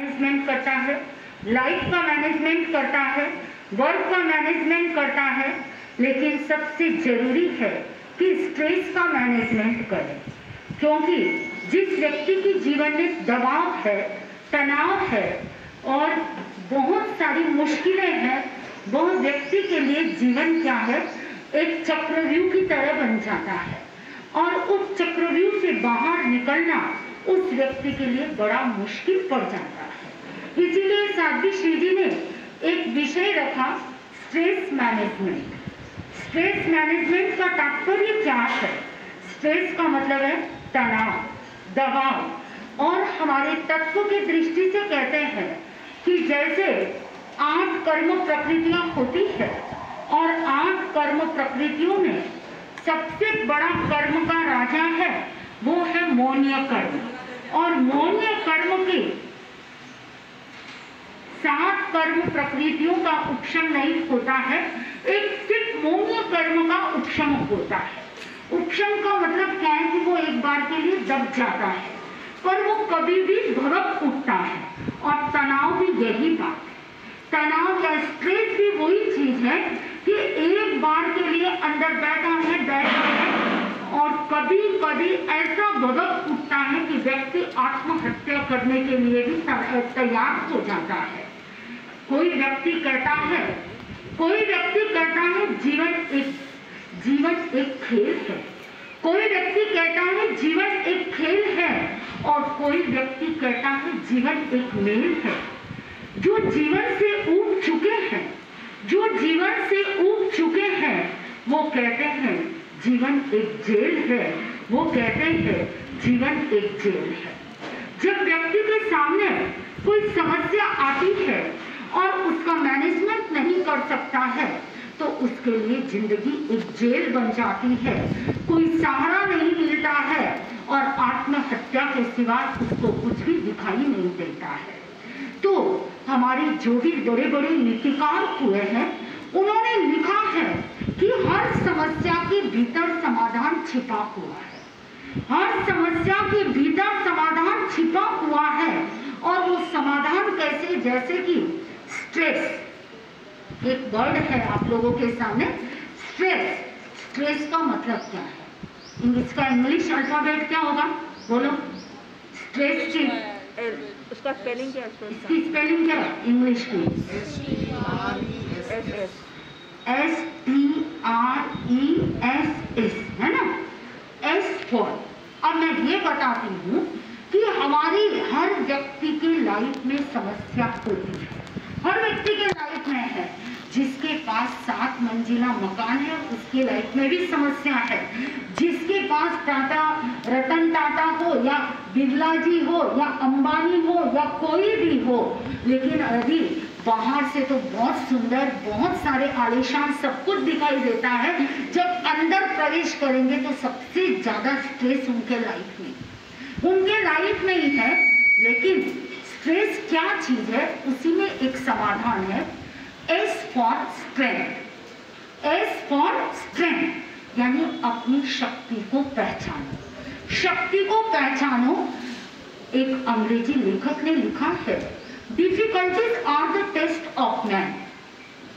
Management करता है, life का मैनेजमेंट करता है, वर्क का मैनेजमेंट करता है, लेकिन सबसे जरूरी है कि स्ट्रेस का मैनेजमेंट करें, क्योंकि जिस व्यक्ति के जीवन में दबाव है, तनाव है और बहुत सारी मुश्किलें हैं, वह व्यक्ति के लिए जीवन क्या है, एक चक्रव्यूह की तरह बन जाता है और उस चक्रव्यूह से बाहर निकलना उस व्यक्ति के लिए बड़ा मुश्किल पड़ जाता है। इसीलिए साध्वी श्री जी ने एक विषय रखा, स्ट्रेस मैनेजमेंट। स्ट्रेस मैनेजमेंट का तात्पर्य क्या है? स्ट्रेस का मतलब है तनाव, दबाव, और हमारे तत्व की दृष्टि से कहते हैं कि जैसे 8 कर्म प्रकृतियां होती है और 8 कर्म प्रकृतियों में सबसे बड़ा कर्म का राजा है वो है मौन्य कर्म, और मौन्य कर्म के 7 कर्म प्रकृतियों का उपशम नहीं होता है, एक सिर्फ मौन्य कर्म का उपशम होता है। उपशम का मतलब क्या है कि वो एक बार के लिए दब जाता है, पर वो कभी भी भड़क उठता है। और तनाव भी यही बात है, तनाव या स्ट्रेस भी वही चीज है कि एक बार के लिए अंदर बैठा है और कभी कभी ऐसा भड़क उठता है कि व्यक्ति आत्महत्या करने के लिए भी तैयार हो जाता है। कोई व्यक्ति कहता है जीवन एक खेल है, कोई व्यक्ति कहता है जीवन एक खेल है, और कोई व्यक्ति कहता है जीवन एक मेल है। जो जीवन से ऊब चुके हैं वो कहते हैं जीवन एक जेल है, वो कहते हैं जीवन एक जेल है। जब व्यक्ति के सामने कोई समस्या आती है और उसका मैनेजमेंट नहीं कर सकता है तो उसके लिए जिंदगी एक जेल बन जाती है, कोई सहारा नहीं मिलता है और आत्महत्या के सिवा उसको कुछ भी दिखाई नहीं देता है। तो हमारे जो भी बड़े बड़े नीतिकार हुए हैं उन्होंने लिखा है कि हर समस्या के भीतर समाधान छिपा हुआ है, हर समस्या के भीतर समाधान छिपा हुआ है। और वो समाधान कैसे? जैसे कि स्ट्रेस एक वर्ड है आप लोगों के सामने, स्ट्रेस का मतलब क्या है? इसका इंग्लिश अल्फाबेट क्या होगा? बोलो। स्ट्रेस की उसका स्पेलिंग क्या है? इसकी स्पेलिंग क्या है इंग्लिश की? STRESS है ना, S फॉर। अब मैं ये बताती हूँ कि हमारी हर व्यक्ति की लाइफ में समस्या होती है, हर व्यक्ति के लाइफ में है। जिसके पास 7 मंजिला मकान है उसकी लाइफ में भी समस्या है, जिसके पास रतन टाटा हो या बिरला जी हो या अंबानी हो या कोई भी हो, लेकिन अभी बाहर से तो बहुत सुंदर, बहुत सारे आलीशान सब कुछ दिखाई देता है, जब अंदर प्रवेश करेंगे तो सबसे ज्यादा स्ट्रेस उनके लाइफ में ही है। लेकिन स्ट्रेस क्या चीज है? उसी में एक समाधान है, S for strength. S for strength यानी अपनी शक्ति को पहचानो, शक्ति को पहचानो। एक अंग्रेजी लेखक ने लिखा है, difficulties are the test of man.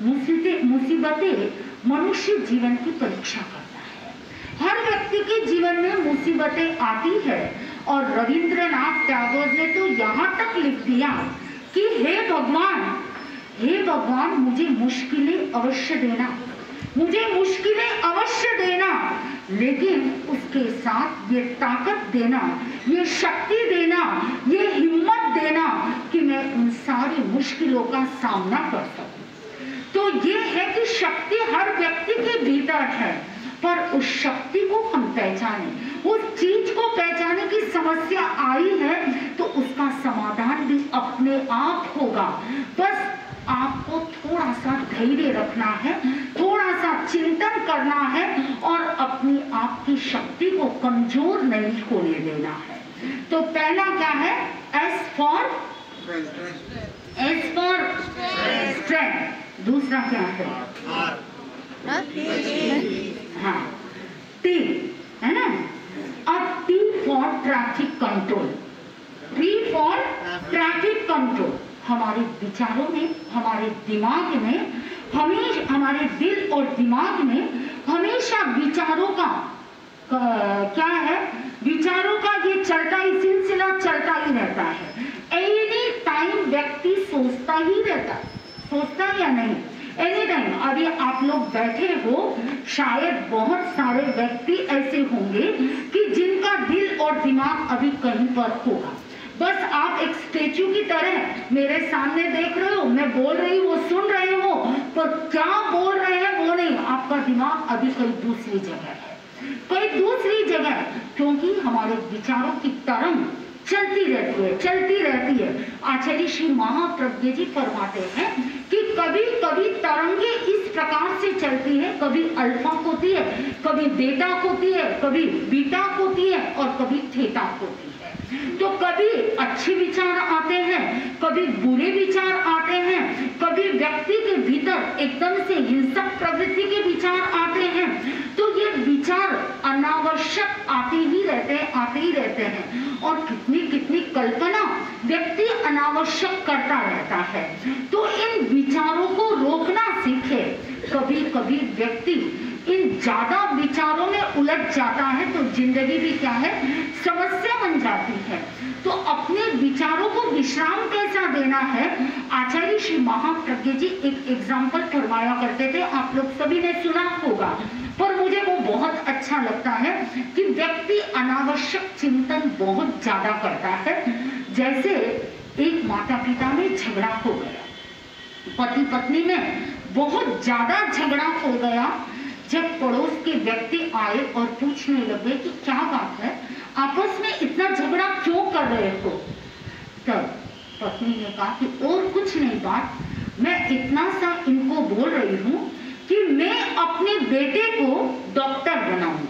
मुसीबतें मनुष्य जीवन की परीक्षा करता है। हर व्यक्ति के जीवन में मुसीबतें आती है और रविंद्रनाथ टैगोर ने तो यहाँ तक लिख दिया कि हे भगवान मुझे मुश्किलें अवश्य देना, लेकिन उसके साथ ये ताकत देना, ये शक्ति देना, ये हिम्मत देना कि मैं उन सारी मुश्किलों का सामना कर सकूं। तो ये है कि शक्ति हर व्यक्ति के भीतर है, पर उस शक्ति को हम पहचाने, उस चीज को पहचाने की समस्या आई है तो उसका समाधान भी अपने आप होगा। बस आपको थोड़ा सा धैर्य रखना है, थोड़ा सा चिंतन करना है और अपनी आपकी शक्ति को कमजोर नहीं होने देना है। तो पहला क्या है? S for strength. दूसरा क्या है? हाँ, T है ना। अब T for traffic control. T for traffic control, हमारे विचारों में, हमारे दिमाग में, हमेशा हमारे दिल और दिमाग में हमेशा विचारों का क्या है, विचारों का ये चलता ही सिलसिला चलता ही रहता है। एनी टाइम व्यक्ति सोचता ही रहता है, सोचता या नहीं, एनी टाइम। अभी आप लोग बैठे हो, शायद बहुत सारे व्यक्ति ऐसे होंगे कि जिनका दिल और दिमाग अभी कहीं पर होगा। बस आप एक स्टेचू की तरह मेरे सामने देख रहे हो, मैं बोल रही हूँ, वो सुन रहे हो, पर क्या बोल रहे हैं वो नहीं, आपका दिमाग अभी कहीं दूसरी जगह है, कोई दूसरी जगह, क्योंकि हमारे विचारों की तरंग चलती रहती है। आचार्य श्री महाप्रज्ञ जी फरमाते हैं कि कभी कभी तरंगे इस प्रकार से चलती है, कभी अल्फा होती है, कभी बेटा होती है, कभी बीटा होती है और कभी थीटा होती है। तो कभी अच्छे विचार आते हैं, कभी बुरे विचार आते हैं, कभी व्यक्ति के भीतर एकदम से हिंसक प्रवृत्ति के विचार आते हैं। तो ये विचार अनावश्यक आते ही रहते हैं और कितनी कल्पना व्यक्ति अनावश्यक करता रहता है। तो इन विचारों को रोकना सीखे। कभी कभी व्यक्ति इन ज्यादा विचारों में उलझ जाता है तो जिंदगी भी क्या है, समस्या बन जाती है। तो अपने विचारों को विश्राम कैसा देना है, आचार्य श्री महाप्रज्ञ जी एक एग्जाम्पल फरमाया करते थे, आप लोग सभी ने सुना होगा, पर मुझे वो बहुत अच्छा लगता है कि व्यक्ति अनावश्यक चिंतन बहुत ज्यादा करता है। जैसे एक माता पिता में झगड़ा हो गया, पति पत्नी में बहुत ज्यादा झगड़ा हो गया। जब पड़ोस के व्यक्ति आए और पूछने लगे कि क्या बात है, आपस में इतना झगड़ा क्यों कर रहे हो, तब पत्नी ने कहा कि और कुछ नहीं बात, मैं इतना सा इनको बोल रही हूँ कि मैं अपने बेटे को डॉक्टर बनाऊंगी,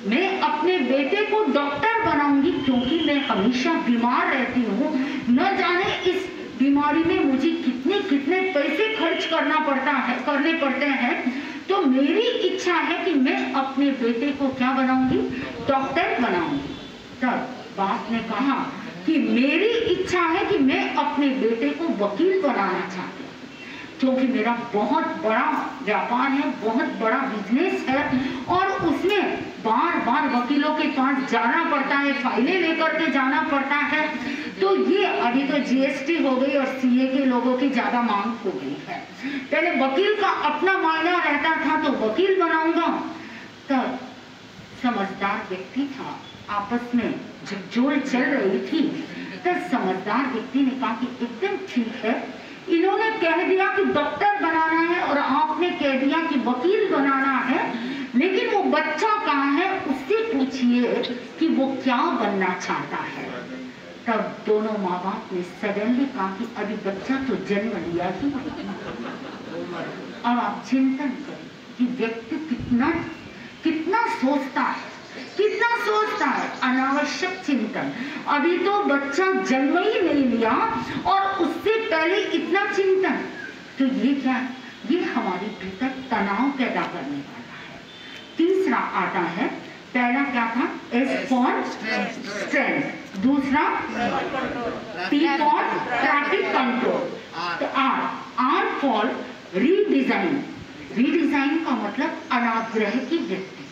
मैं अपने बेटे को डॉक्टर बनाऊंगी, क्योंकि मैं हमेशा बीमार रहती हूँ, न जाने इस बीमारी में मुझे कितने पैसे खर्च करने पड़ते हैं। तो मेरी इच्छा है कि मैं अपने बेटे को क्या बनाऊंगी, डॉक्टर बनाऊंगी। तब बाप ने कहा कि मेरी इच्छा है कि मैं अपने बेटे को वकील बनाना चाहती हूँ, क्योंकि मेरा बहुत बड़ा व्यापार है, बहुत बड़ा बिजनेस है और उसमें बार बार वकीलों के पास जाना पड़ता है, फाइलें लेकर के जाना पड़ता है। तो ये अभी तो जीएसटी हो गई और सीए के लोगों की ज्यादा मांग हो गई है। पहले वकील का अपना मायना रहता था तो वकील बनाऊंगा। तब समझदार व्यक्ति था, आपस में झकझोर चल रही थी, तब समझदार व्यक्ति ने कहा कि एकदम ठीक है, इन्होंने कह दिया कि डॉक्टर बनाना है और आपने कह दिया कि वकील बनाना है, लेकिन वो बच्चा कहाँ है, उससे पूछिए कि वो क्या बनना चाहता है। तब दोनों माँ बाप ने सडनली कहा कि अभी बच्चा तो जन्म लिया ही, अब आप चिंतन करें कि व्यक्ति कितना सोचता है, अनावश्यक चिंतन। अभी तो बच्चा जन्म ही नहीं लिया और उससे पहले इतना चिंतन, तो ये क्या, ये हमारे भीतर तनाव पैदा करने वाला है। तीसरा आता है, पहला क्या था, S फॉर स्ट्रेंथ, दूसरा T फॉर ट्रैफिक कंट्रोल, तो R फॉर रीडिजाइन का मतलब अनाग्रह की व्यक्ति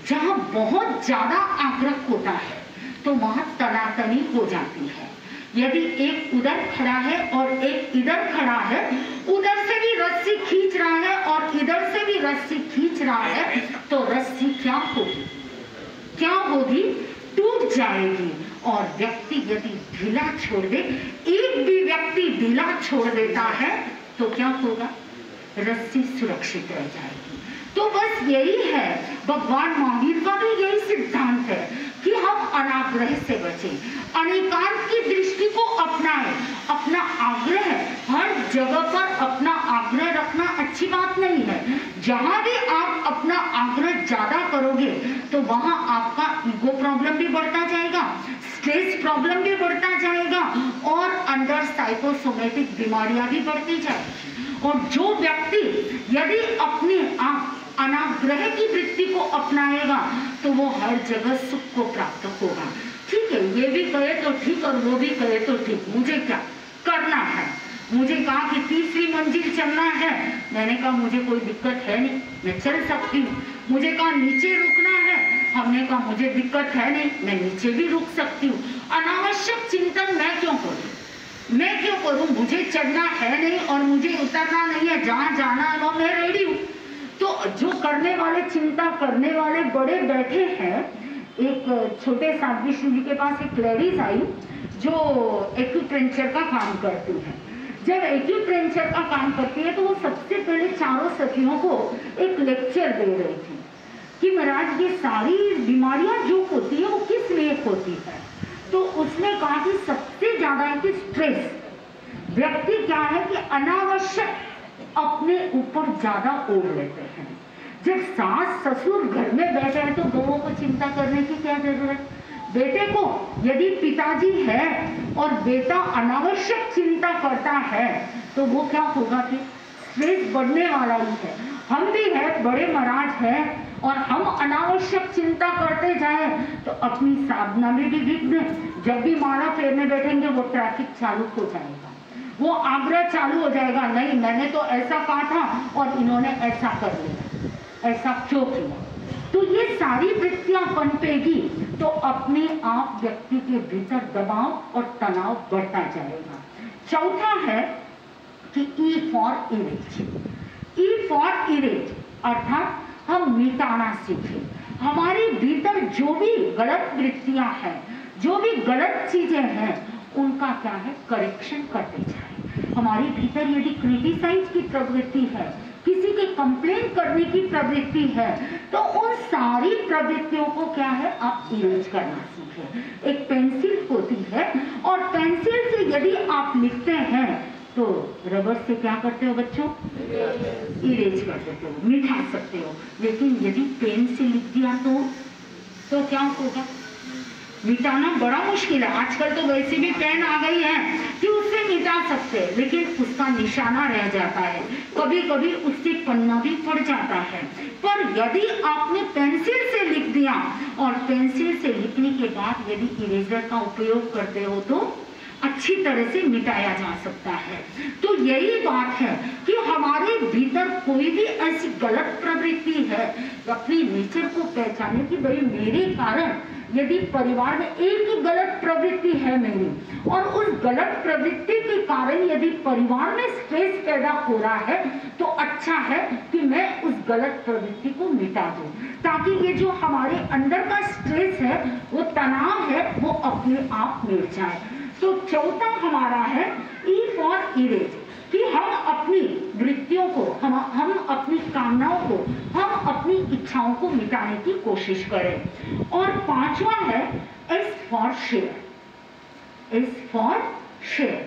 जहाँ बहुत ज्यादा आग्रह होता है तो वहाँ तनातनी हो जाती है। यदि एक उधर खड़ा है और एक इधर खड़ा है, उधर से भी रस्सी खींच रहा है और इधर से भी रस्सी खींच रहा है, तो रस्सी क्या होगी, टूट जाएगी। और व्यक्ति यदि ढीला छोड़ दे, एक भी व्यक्ति ढीला छोड़ देता है तो क्या होगा, रस्सी सुरक्षित रह जाएगी। तो बस यही है, भगवान महावीर का भी यही सिद्धांत है कि हम अनाग्रह से बचें, अनेकांत की दृष्टि को अपनाएं। अपना आग्रह हर जगह पर अपना आग्रह रखना अच्छी बात नहीं है। जहां भी आप अपना आग्रह ज्यादा करोगे तो वहां आपका ईगो प्रॉब्लम भी बढ़ता जाएगा, स्ट्रेस प्रॉब्लम भी बढ़ता जाएगा और अंदर साइकोसोमेटिक बीमारियां भी बढ़ती जाएगी। और जो व्यक्ति यदि अपने आप अनाग्रह की वृत्ति को अपनाएगा तो वो हर जगह सुख को प्राप्त होगा। ठीक ठीक है, ये भी कहे तो ठीक और वो भी कहे तो ठीक, मुझे क्या करना है। मुझे कहा कि तीसरी मंजिल चलना है, मैंने कहा मुझे कोई दिक्कत है नहीं, मैं चल सकती हूँ। मुझे कहा नीचे रुकना है, हमने कहा मुझे दिक्कत है नहीं, मैं नीचे भी रुक सकती हूँ। अनावश्यक चिंतन मैं क्यों करूँ, मैं क्यों करूँ, मुझे चढ़ना है नहीं और मुझे उतरना नहीं है, जहाँ जाना है वहाँ मैं रेडी हूँ। तो जो करने वाले, चिंता करने वाले बड़े बैठे हैं। एक छोटे साध्वी जी के पास एक लेडीज आई जो एक्यूप्रेंचर का काम करती है। जब एक्यूप्रेंचर का काम करती है तो वो सबसे पहले चारों सखियों को एक लेक्चर दे रही थी कि महाराज ये सारी बीमारियां जो होती है वो किस लिए होती है। तो उसने कहा कि सबसे ज्यादा है कि स्ट्रेस, व्यक्ति क्या है कि अनावश्यक अपने ऊपर ज्यादा ओढ़ लेते हैं। जब सास ससुर घर में बैठे हैं तो दोनों को चिंता करने की क्या जरूरत। बेटे को यदि पिताजी है और बेटा अनावश्यक चिंता करता है तो वो क्या होगा कि स्ट्रेस बढ़ने वाला ही है। हम भी है, बड़े महाराज हैं और हम अनावश्यक चिंता करते जाए तो अपनी साधना में भी विघ्न। जब भी माला फेरने बैठेंगे वो ट्रैफिक चालू हो जाएगा, वो आग्रह चालू हो जाएगा, नहीं मैंने तो ऐसा कहा था और इन्होंने ऐसा कर लिया, ऐसा क्यों किया। तो ये सारी वृत्तियां पनपेगी तो अपने आप व्यक्ति के भीतर दबाव और तनाव बढ़ता जाएगा। चौथा है कि E for erase. E for erase अर्थात हम मिटाना सीखें। हमारे भीतर जो भी गलत वृत्तियां हैं, जो भी गलत चीजें हैं, उनका क्या है करेक्शन करते जाए। हमारे भीतर यदि क्रिटिसाइज की प्रवृत्ति है, किसी के कंप्लेन करने की प्रवृत्ति है, तो उन सारी प्रवृत्तियों को क्या है आप इरेज करना सीखें। एक पेंसिल होती है और पेंसिल से यदि आप लिखते हैं तो रबर से क्या करते हो बच्चों, इरेज कर देते हो, मिटा सकते हो। लेकिन यदि पेन से लिख दिया तो क्या होगा, मिटाना बड़ा मुश्किल है। आजकल तो वैसे भी पेन आ गई है कि उससे मिटा सकते हैं, लेकिन उसका निशाना रह जाता है, कभी कभी उससे पन्ना भी फट जाता है। पर यदि आपने पेंसिल से लिख दिया और पेंसिल से लिखने के बाद यदि इरेजर का उपयोग करते हो तो अच्छी तरह से मिटाया जा सकता है। तो यही बात है कि हमारे भीतर कोई भी ऐसी गलत प्रवृत्ति है, अपनी नेचर को पहचाने कि भाई मेरे कारण यदि परिवार में एक ही गलत प्रवृत्ति है मेरी और उस गलत प्रवृत्ति के कारण यदि परिवार में स्ट्रेस पैदा हो रहा है तो अच्छा है कि मैं उस गलत प्रवृत्ति को मिटा दूं, ताकि ये जो हमारे अंदर का स्ट्रेस है, वो तनाव है, वो अपने आप मिट जाए। तो चौथा हमारा है ई फॉर इरेज, कि हम अपनी वृत्तियों को, हम अपनी कामनाओं को, हम अपनी इच्छाओं को मिटाने की कोशिश करें। और पांचवा है S for share. S for share,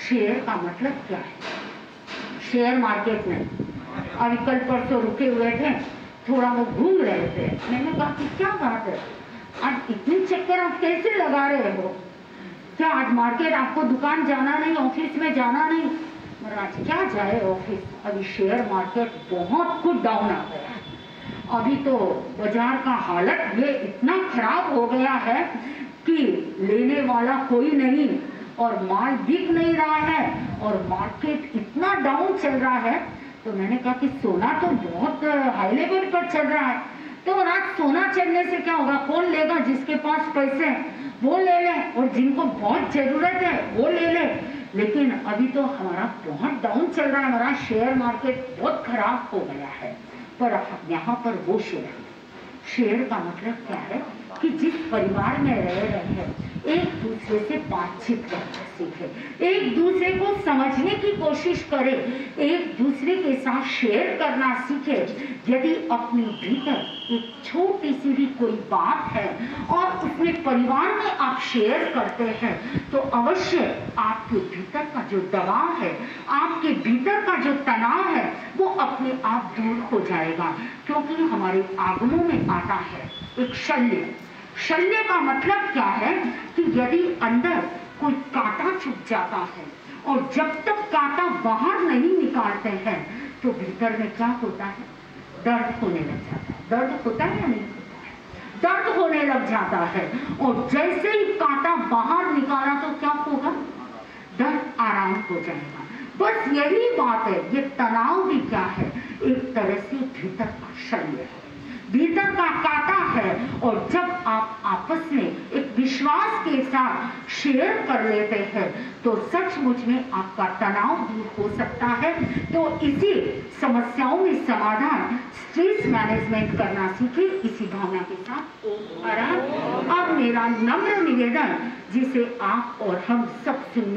share का मतलब क्या है, शेयर मार्केट में अभी कल परसों रुके हुए थे, थोड़ा वो घूम रहे थे, मैंने कहा कि क्या बात है आज इतने चक्कर आप कैसे लगा रहे हो, क्या आज मार्केट आपको दुकान जाना नहीं, ऑफिस में जाना नहीं। महाराज क्या जाए ऑफिस, अभी शेयर मार्केट बहुत कुछ डाउन आ गया है। अभी तो बाजार का हालत ये इतना खराब हो गया है कि लेने वाला कोई नहीं और माल बिक नहीं रहा है और मार्केट इतना डाउन चल रहा है। तो मैंने कहा कि सोना तो बहुत हाई लेवल पर चल रहा है, तो महाराज सोना चलने से क्या होगा, कौन लेगा, जिसके पास पैसे हैं वो ले ले और जिनको बहुत जरूरत है वो ले ले। लेकिन अभी तो हमारा बहुत डाउन चल रहा है, हमारा शेयर मार्केट बहुत खराब हो गया है। पर यहाँ पर वो शेयर का मतलब क्या है कि जिस परिवार में रह रहे हैं एक दूसरे से बातचीत करना सीखे, एक दूसरे को समझने की कोशिश करे, एक दूसरे के साथ शेयर करना सीखे। यदि अपने भीतर एक छोटी सी भी कोई बात है और उसमें परिवार में आप शेयर करते हैं तो अवश्य आपके भीतर का जो दबाव है, आपके भीतर का जो तनाव है, वो अपने आप दूर हो जाएगा। क्योंकि हमारे आगमों में आता है एक शल्य। शल्य का मतलब क्या है कि यदि अंदर कोई कांटा चुभ जाता है और जब तक कांटा बाहर नहीं निकालते हैं तो भीतर में क्या होता है, दर्द होने लग जाता है। दर्द होता है या नहीं होता है? दर्द होने लग जाता है, और जैसे ही कांटा बाहर निकाला तो क्या होगा, दर्द आराम हो जाएगा। बस यही बात है, ये तनाव भी क्या है, एक तरह से भीतर का शल्य है, भीतर का कांटा है। और जब आप आपस में एक विश्वास के साथ शेयर कर लेते हैं तो सचमुच में आपका तनाव दूर हो सकता है। तो इसी समस्याओं में समाधान स्ट्रेस मैनेजमेंट करना सीखे। इसी भावना के साथ ओम आराम। अब मेरा नम्र निवेदन जिसे आप और हम सब सुन